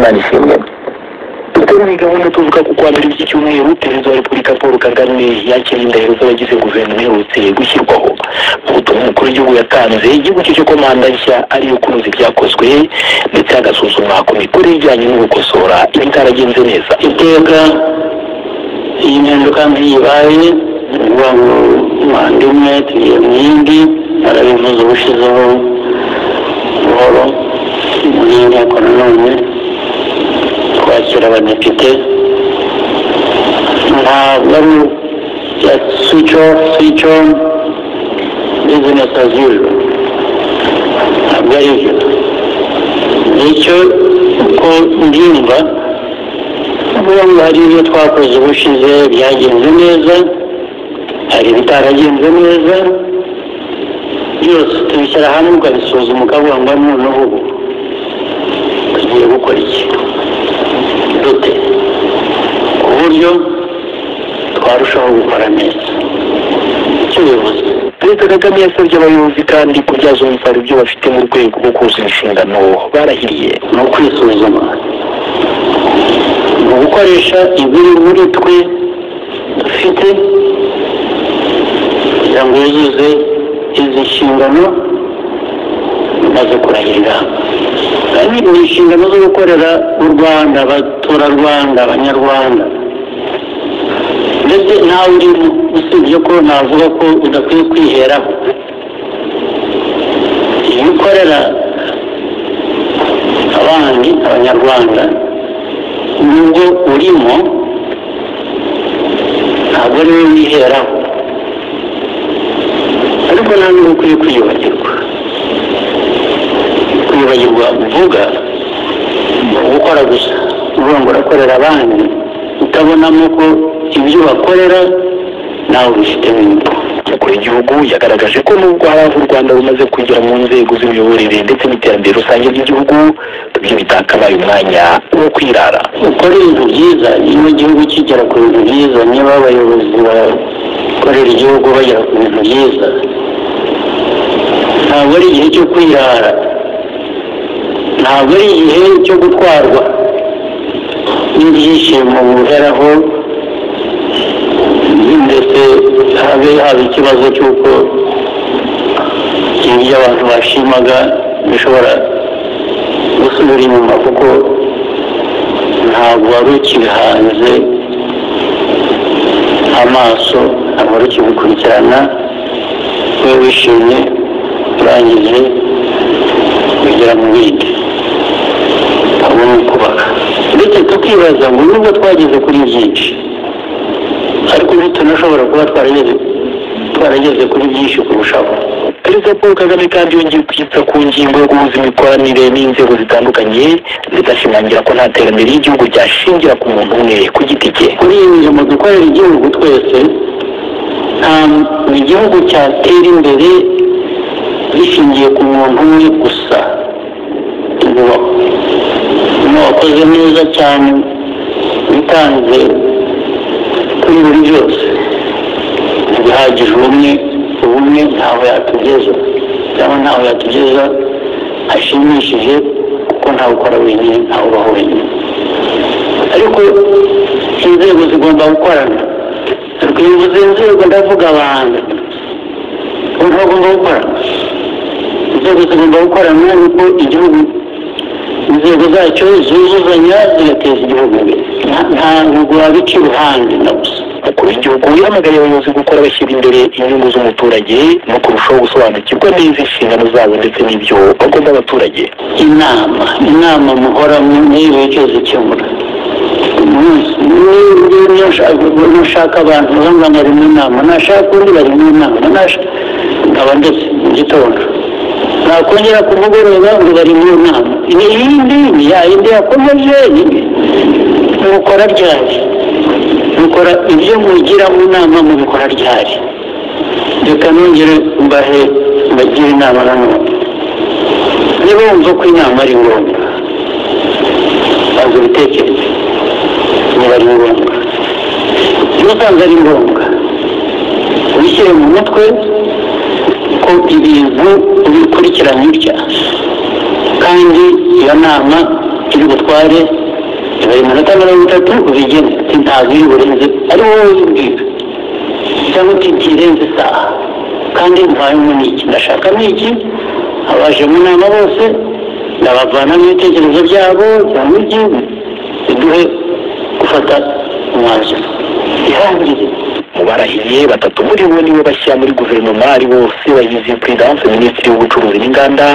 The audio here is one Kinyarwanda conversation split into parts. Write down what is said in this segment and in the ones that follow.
Imana ishimwe. Muri gahunda tuvuga ku kwambara iki cyumweru Perezida wa Repubulika Paul Kagame yakiriye indahiro z'abagize guverinoma iherutse gushyirwaho. Mu butumwa umukuru w'igihugu yatanze igihugu cyo komanda nshya ariyo kunoza ibyakozwe ndetse agasuzuma ku mikorere ijyanye no gukosora ibitaragenze neza. Iteka iyi mpinduka ntiyibaye uvuga ngo manda imwe tugiye mu yindi, arabivuze ubushizeho buhoro muri iyi nteko nanone kwakira abadepite ntabwo ari switch off switch on business as usual, ntabwo ari byo. Nicyo uko mbyumva kuvuga ngo hari ibyo twakoze ubushize byagenze neza, hari ibitaragenze neza, byose tubishyira hamwe ukabisuzuma ukavuga ngo noneho ubu tugiye gukora iki dute ku buryo twarushaho gukora neza. Icyo bivuze Perezida Kagame yasabye abayobozi kandi kubyaza umusaruro ibyo bafite mu rwego rwo kuzuza inshingano barahiriye. ni ukwisuzuma, ni ugukoresha ibiri muri twe dufite kugira ngo yuzuze izi nshingano maze kurahirira. Ni inshingano zo gukorera u Rwanda, abaturarwanda, abanyarwanda, ndetse nawe urimo, usibye ko navuga ko udakwiye kwiheraho. Iyo ukorera abandi, abanyarwanda, nubwo urimo ntabwo ari we wiheraho, ariko nta n'ubwo ukwiye kwiyibagirwa. Kwibagirwa uvuga gukora gusa, uvuga ngo urakorera abandi utabonamo ko ibyo bakorera nawe ubifitemo inyungu. Umukuru w'igihugu yagaragaje ko nubwo hari aho u Rwanda rumaze kugera mu nzego z'imiyoborere ndetse n'iterambere rusange ry'igihugu, ibyo bitakabaye umwanya wo kwirara. Ukora ibintu byiza, niba igihugu kigera ku bintu byiza, niba abayobozi bakorera igihugu bagera ku bintu byiza, ntabwo ari igihe cyo kwirara, ntabwo ari igihe cyo gutwarwa n'ibyishimo buheraho, ndetse haba ikibazo cy'uko ibyo abantu bashimaga bishobora gusubira inyuma kuko ntabwo wari ukibihanze amaso, ntabwo wari ukibikurikirana, we wishimye urangije kugera mu bindi. Ntabwo ni ukubaka, ndetse tukibaza ngo nubwo twageze kuri byinshi, ariko tunashobora kuba twarageze kuri byinshi kurushaho. Perezida Paul Kagame kandi yongeye kwitsa ku ngingo yo guhuza imikoranire n'inzego zitandukanye ndetse ashimangira ko nta terambere ry'igihugu ryashingira ku muntu umwe ku giti cye. Kuri iyi mirimo dukorera igihugu twese, ntabwo igihugu cyatera imbere gishingiye ku muntu umwe gusa. Niba wakoze neza cyane witanze kuri buri byose, ntibihagije ubumwe ntawe yatugeza, cyangwa ntawe yatugeza hashimishije, kuko ntawe ukora wenyine, ntawe ubaho wenyine. Ariko inzego zigomba gukorana, ariko iyo uvuze inzego ndavuga abantu, umuntu agomba gukorana. Inzego zigomba gukorana, niko igihugu, inzego zacyo zuzuzanya zigateza igihugu imbere, ntabwo wabica iruhande na gusa. Umukuru w'igihugu yahamagariye abayobozi gukora bashyira imbere inyungu z'umuturage no kurushaho gusobanukirwa neza inshingano zabo ndetse n'ibyo bagomba abaturage. Inama muhoramo niyo cyose ikemura. Niyo nshaka abantu bamwe bari mu nama, nashaka undi bari mu nama, nkaba ndetse mu gitondo nakongera kumugoroba ngo bari mu nama, iyindi yayindi yakomeje. Mukora ryari? Mukora ibyo mugira mu nama mubikora ryari? Reka nongere mbagire inama nanone. Niba wumva ko inama ari ngombwa, banza ubitekereze niba ari ngombwa. Iyo usanze ari ngombwa, ubishyire mu mutwe ko ibintu ubikurikiranye utya, kandi iyo nama uri butware bari iminota 30 ubigene ntabwo iri burenze ari wowe ubwira cyangwa utirenze isaha kandi ntwayemo n'iki ndashaka n'iki abaje mu nama bose ndabavanamo ibitekerezo byabo cyangwa igihugu biduhe gufata umwanzuro ihangire mu barahiye batatu muri bo niwe bashya muri guverinoma ari bose bagize Prudence Minisitiri w'ubucuruzi n'inganda,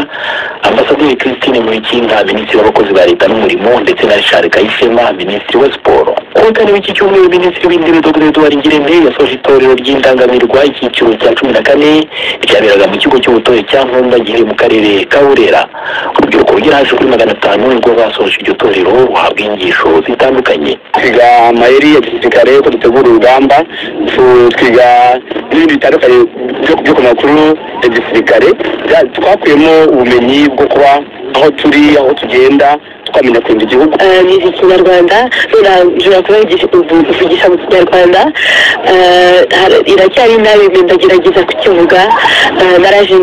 Ambasaderi Christine Murikinda Minisitiri w'abakozi ba leta n'umurimo ndetse na Richard Kayishema Minisitiri wa siporo. Ku kane w'iki cyumweru Minisitiri w'intebe Dr. Edouard Ngirente yasoje itorero ry'indangamirwa icyiciro cya 14 ryaberaga mu kigo cy'ubutore cya Nkomba gihe mu karere ka Burera. Urubyiruko rugera haje kuri 500 nibwo basoje iryo torero ruhabwa inyigisho zitandukanye. Twiga amayeri ya gisirikare ko dutegura urugamba, twiga n'ibindi bitandukanye byo ku makuru ya gisirikare. Twakuyemo ubumenyi bwo kuba aho turi, aho tugenda, twamenya kwenda igihugu. Ni Ikinyarwanda, nshobora kuvugisha mu Kinyarwanda, iracyari nabi ndagerageza kukivuga, naraje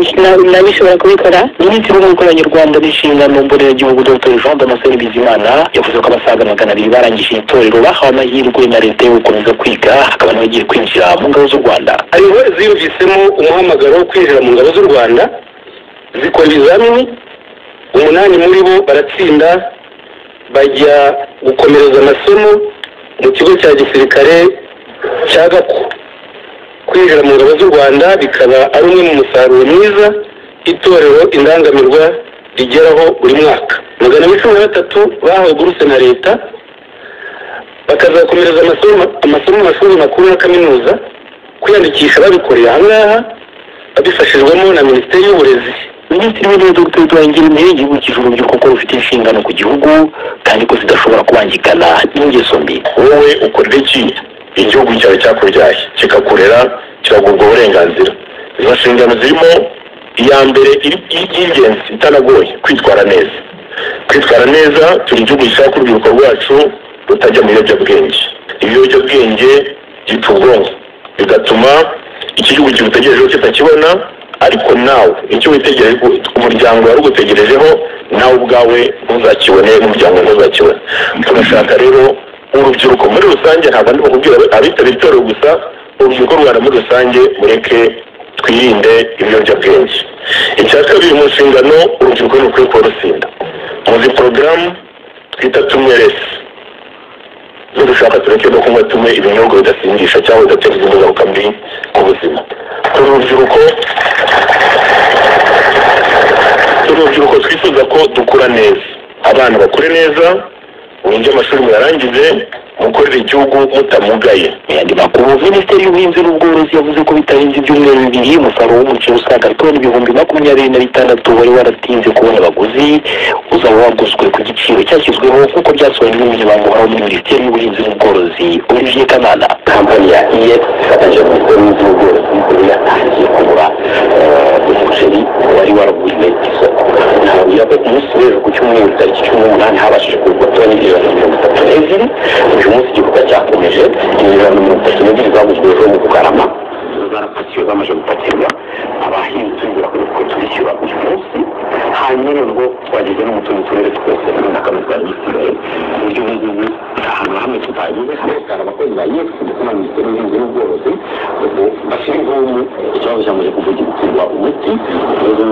nabishobora kubikora. Minisitiri w'Abanyarwanda n'inshingano mboneragihugu Dr. Jean Damascene Bizimana yavuze ko abasaga 200 barangije itorero bahawe amahirwe na leta yo gukomeza kwiga, hakaba n'abagiye kwinjira mu ngabo z'u Rwanda. Ariho ziyumvisemo umuhamagaro wo kwinjira mu ngabo z'u Rwanda, zikora ibizamini 8 muri bo baratsinda, bajya gukomereza amasomo mu kigo cya gisirikare cya Gako. Kwinjira mu ngabo z'u Rwanda bikaba ari umwe mu musaruro mwiza itorero indangamirwa rigeraho buri mwaka. 113 bahawe buruse na leta, bakazakomereza amasomo mu mashuri makuru na kaminuza, kwiyandikisha babikorera ahangaha babifashijwemo na Minisiteri y'Uburezi. Minisitiri w'intebe Dr. Edouard Ngirente yibukije urubyiruko ko rufite inshingano ku gihugu kandi ko zidashobora kubangikana n'ingeso mbi. Wowe ukorera iki igihugu cyawe cyakubyaye kikakurera kiragurwa uburenganzira? Izo nshingano zirimo iya mbere y'ingenzi itanagoye, kwitwara neza. Kwitwara neza, turi igihugu gishaka urubyiruko rwacu rutajya mu biyobyabwenge. Ibiyobyabwenge byica ubwonko bigatuma iki gihugu kigutegerejeho kitakibona, ariko nawe icyo witegereje umuryango wari ugutegerejeho nawe ubwawe ntuzakibone, n'umuryango ntuzakibone. Turashaka rero urubyiruko muri rusange, ntabwo ndi kubwira abitabira itorero gusa, urubyiruko rwanda muri rusange mureke twirinde ibiyobyabwenge. Icya kabiri mu nshingano, urubyiruko ni ukwiye kurusinda. Muzi porogaramu twita tumweresi zo dushaka tureke no kunywa tumwe ibinyobwa bidasindisha cyangwa bidateza ingaruka mbi ku buzima. Urubyiruko twifuza ko dukura neza, abana bakure neza, mwinjire amashuri muyarangize, mukorera igihugu mutamugaye. Yandi makuru, Minisiteri y'Ubuhinzi n'Ubworozi yavuze ko bitarenze ibyumweru 2 umusaruro w'umuceri usaga toni 26,000 wari waratinze kubona abaguzi uzaba waguzwe ku giciro cyashyizweho nk'uko byasobanuwe n'umunyamabanga uhoraho muri Minisiteri y'Ubuhinzi n'Ubworozi Olivier Kamana. Kampani ya IEF ifatanyije na Minisiteri y'Ubworozi yatangiye kugura umuceri wari waraguzwe isoko. Ntabwo ko ku munsi w'ejo ku cyumweru tariki 18 habashije kugurwa toni 32. Uyu munsi igikorwa cyakomeje, 32 zaguzwe ejo mu Bugarama, zarapakiwe bamaze gupakirwa, abahinzi tubura ko turishyura uyu munsi. Hanyuma nubwo twageze no mu tundi turere twose n'akamezi ka gisigaye, uburyo bw'ubu ahantu hamwe tutageze hose abakozi ba IEF ndetse na Minisiteri y'Ubuhinzi n'Ubworozi bashyira ingumu ikibazo cyamaze kuvugirwa umuti. Ubu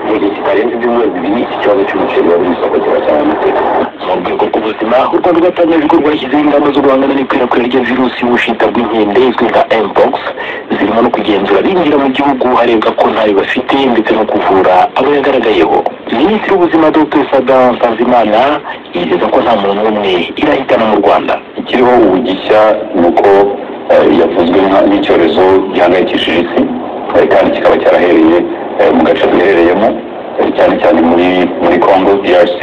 mu gihe kitarenze ibyumweru 2 iki kibazo cy'umuceri wari mu isoko kiba cyaramateka. Mu rwego rw'ubuzima, u Rwanda rwatangaje ko rwashyizeho ingamba zo guhangana n'ikwirakwira rya virusi y'ubushita bw'inkende izwi nka Mpox, zirimo no kugenzura binjira mu gihugu harebwa ko ntayo bafite ndetse no kuvura abo yagaragayeho. Minisitiri w'Ubuzima Dr. Sada Nsanzimana yizeza ko nta muntu n'umwe irahitana mu Rwanda. Ikiriho ubu gishya ni uko yavuzwe n'icyorezo gihangayikishije isi, kandi kikaba cyarahereye mu gace duherereyemo, cyane cyane muri Congo DRC,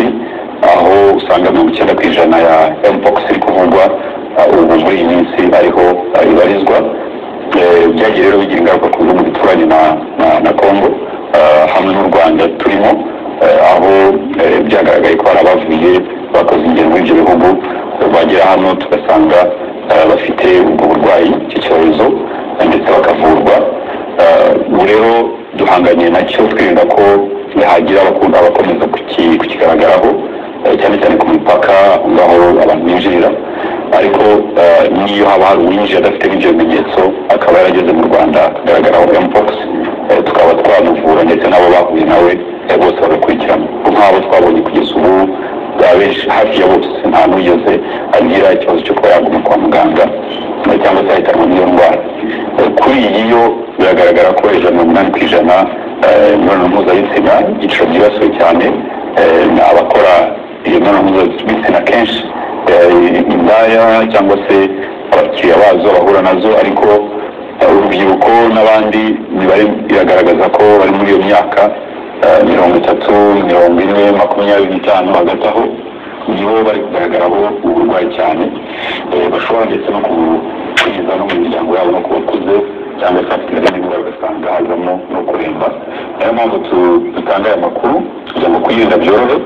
aho usanga 90% ya Mpox iri kuvugwa ubu muri iyi minsi ariho ibarizwa. Byagiye rero bigira ingaruka ku bihugu bituranye na Congo hamwe n'u Rwanda turimo, aho byagaragaye ko hari abavuye bakoze ingendo muri ibyo bihugu bagera hano tugasanga bafite ubwo burwayi cy'icyorezo ndetse bakavurwa. Ubu rero duhanganye nacyo twirinda ko hagira abakomeza kukigaragaraho, cyane cyane ku mipaka ngaho abantu binjirira, ariko niyo haba hari uwinjiye adafite n'ibyo bimenyetso akaba yarageze mu Rwanda akagaragaraho mpox, tukaba twamuvura ndetse n'abo bahuye nawe bose bagakurikirana. Nk'abo twabonye kugeza ubu abenshi hafi ya bose nta n'ugeze agira ikibazo cyo kuba yaguma kwa muganga cyangwa se ahitanwa n'iyo ndwara. Kuri iyi yo biragaragara ko hejuru ya 80% imibonano mpuzabitsina igiciro byibasiwe cyane ni abakora iyo mibonano mpuzabitsina kenshi indaya cyangwa se abakiriya bazo bahura nazo, ariko urubyiruko n'abandi imibare iragaragaza ko bari muri iyo myaka 30, 40, 25 hagati aho nibo bari kugaragaraho uburwayi cyane, bashobora ndetse no kugeza no mu miryango yabo no ku bakuze cyangwa se afite n'indwara ugasanga hazamo no kuremba. Niyo mpamvu dutanga aya makuru kugira ngo kwirinda byorohe,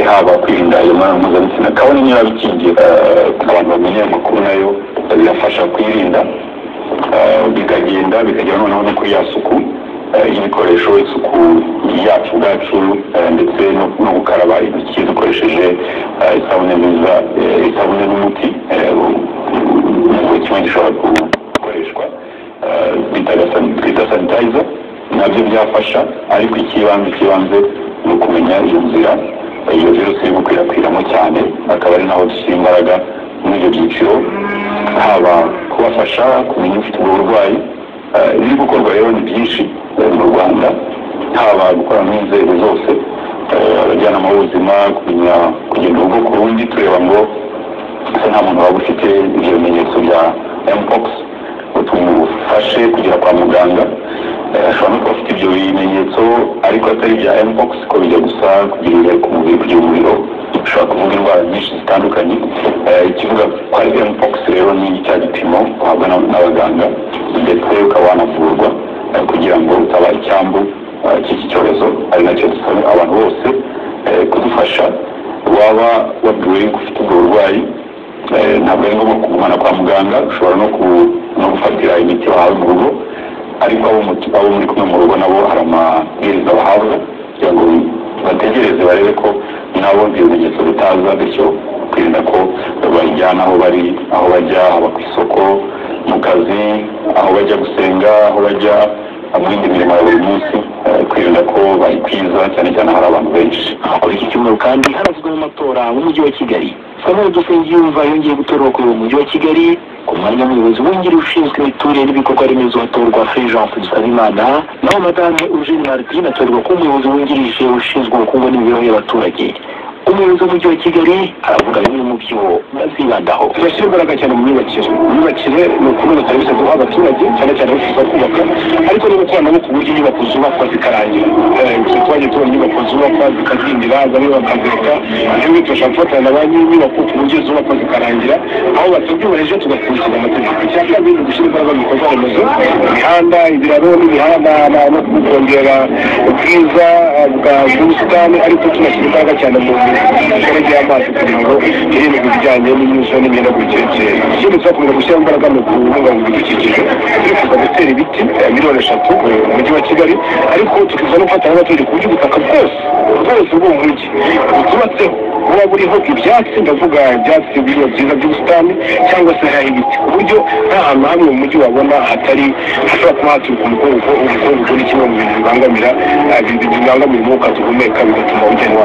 haba kwirinda iyo mibonano mpuzabitsina kabone niba bikingiye, abantu bamenye ayo makuru nayo birafasha kwirinda, bikagera noneho no kuri ya suku y'ibikoresho, isuku yacu ubwacu ndetse no gukaraba intoki dukoresheje isabune nziza, isabune n'umuti kimwe gishobora gukoreshwa twita sanitizer, nabyo byafasha. Ariko ikibanze ni ukumenya iyo nzira iyo virusi iri gukwirakwiramo cyane, akaba ari naho dushyira imbaraga muri ibyo byiciro, haba kubafasha kumenya ufite ubwo burwayi. Ibiri gukorwa rero ni byinshi mu Rwanda, haba gukora n'inzego zose, abajyanama b'ubuzima kumenya kugenda urugo ku rundi tureba ngo nta muntu waba ufite ibyo bimenyetso bya mpox, tumufashe kugera kwa muganga. Ashobora no kuba afite ibyo bimenyetso ariko atari bya mpox, ko bijya gusa kugira ibirari ku mubiri, kugira umuriro, ushobora kuvuga indwara nyinshi zitandukanye. Ikivuga ko ari mpox rero ni cya gipimo uhabwa n'abaganga ndetse ukaba wanavurwa kugira ngo utaba icyambu cy'iki cyorezo. Ari nacyo dusaba abantu bose kudufasha. Waba wabwiwe ko ufite ubwo burwayi, ntabwo ari ngombwa kugumana kwa muganga, ushobora no gufatira imiti wahawe mu rugo, ariko abo muri kumwe mu rugo nabo hari amabwiriza bahabwa kugira ngo bategereze barebe ko nabo ibimenyetso bitaza, bityo kwirinda ko bayijyana aho bari, aho bajya, haba ku isoko, mu kazi, aho bajya gusenga, aho bajya mu yindi mirimo ya buri munsi, kwirinda ko bayikwiza cyane cyane hari abantu benshi. Muri iki cyumweru kandi haravuzwe mu matora mu mujyi wa Kigali. Samuel Dusengiyumva yongeye gutorwa kuri uwo mujyi wa Kigali ku mwanya w'umuyobozi wungirije ushinzwe imiturire n'ibikorwa remezo hatorwa Fulgence Dusabimana, naho Madame Eugenie Martin atorwa kuba umuyobozi wungirije ushinzwe ubukungu n'imibereho y'abaturage. Umuyobozi w'umujyi wa Kigali aravuga bimwe mu byo bazibandaho. Turashyira imbaraga cyane mu myubakire ni ukunoza serivisi duha abaturage cyane cyane bifuza kubaka, ariko no gukorana no ku buryo inyubako zubakwa zikarangira. Twagiye tubona inyubako zubakwa zikazindira, bamwe bakazireka, yewe turashaka gufatanya na ba nyir'inyubako ku buryo zubakwa zikarangira, aho bategereje tugakurikiza amategeko. Icya kabiri ni gushyira imbaraga mu bikorwa remezo, imihanda, ibiraro n'imihanda no kongera ubwiza bw'ubusitani, ariko tunashyira imbaraga cyane mu mikorere y'amazi kugira ngo hirindwe ibijyanye n'inyuzo n'imihindagurikire. Ikindi tuzakomeza gushyira imbaraga mu kubungabunga ibidukikije, turifuza gutera ibiti 3 miliyoni mu mujyi wa Kigali, ariko tukifuza no gufatanya n'abaturage ku buryo ubutaka bwose bw'uwo mujyi butubatseho buba buriho ibyatsi, ndavuga ibyatsi biriho byiza by'ubusitani cyangwa se hari ibiti, ku buryo nta hantu hamwe mu mujyi wabona hashobora kuba haturuka umukungugu ni kimwe mu bintu bibangamira umwuka duhumeka, bigatuma ugenda